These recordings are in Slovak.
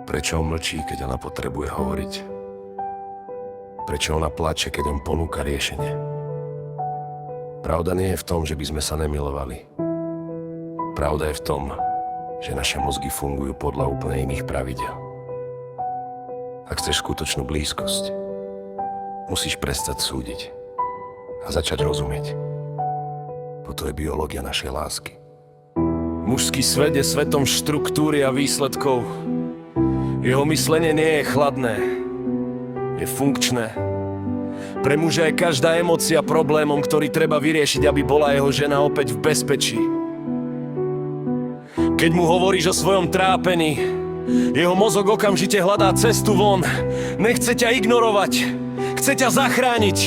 Prečo on mlčí, keď ona potrebuje hovoriť? Prečo ona plače, keď on ponúka riešenie? Pravda nie je v tom, že by sme sa nemilovali. Pravda je v tom, že naše mozgy fungujú podľa úplne iných pravidel. Ak chceš skutočnú blízkosť, musíš prestať súdiť a začať rozumieť. Toto je biológia našej lásky. Mužský svet je svetom štruktúry a výsledkov. Jeho myslenie nie je chladné, je funkčné. Pre muža je každá emócia problémom, ktorý treba vyriešiť, aby bola jeho žena opäť v bezpečí. Keď mu hovoríš o svojom trápení, jeho mozog okamžite hľadá cestu von. Nechce ťa ignorovať, chce ťa zachrániť.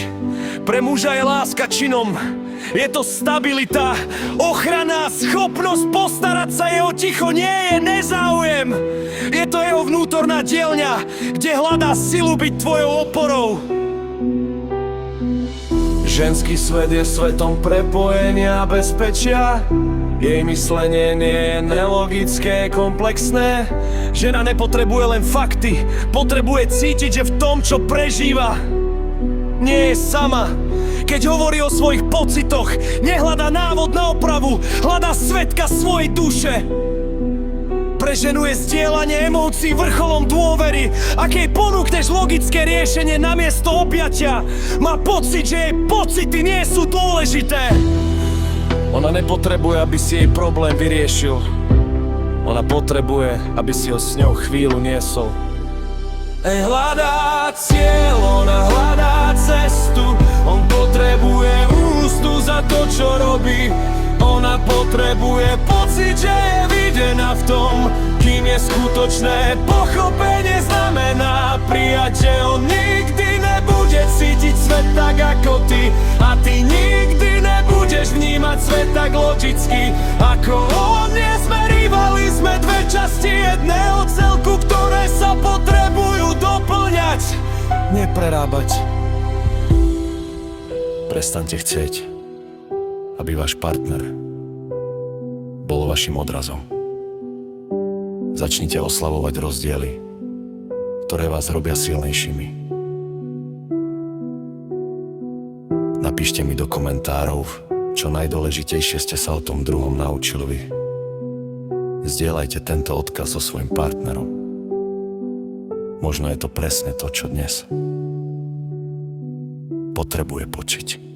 Pre muža je láska činom. Je to stabilita, ochrana, schopnosť postarať sa. Jeho ticho nie je nezáujem. Je to jeho vnútorná dielňa, kde hľadá silu byť tvojou oporou. Ženský svet je svetom prepojenia a bezpečia. Jej myslenie nie je nelogické, komplexné. Žena nepotrebuje len fakty, potrebuje cítiť, že v tom, čo prežíva, nie je sama. Keď hovorí o svojich pocitoch, nehľadá návod na opravu, hľadá svedka svojej duše. Pre ženu je zdieľanie emócií vrcholom dôvery. Ak jej ponúkneš logické riešenie namiesto objatia, má pocit, že jej pocity nie sú dôležité. Ona nepotrebuje, aby si jej problém vyriešil. Ona potrebuje, aby si ho s ňou chvíľu niesol. Hľadá cieľ, ona hľadá cestu. On potrebuje ústu za to, čo robí. Ona potrebuje pocit, že je videná v tom, kým je skutočné pochopenie. Znamená prijať, že on nikdy nebude cítiť svet tak ako ty. A ty nikdy nebudeš vnímať svet tak logicky ako on. Nie sme rivali, sme dve časti jedného celku, ktoré sa potrebujú doplňať, neprerábať. Prestaňte chcieť, aby váš partner bol vašim odrazom. Začnite oslavovať rozdiely, ktoré vás robia silnejšími. Napíšte mi do komentárov, čo najdôležitejšie ste sa o tom druhom naučili vy. Zdieľajte tento odkaz so svojim partnerom. Možno je to presne to, čo dnes potrebuje počuť.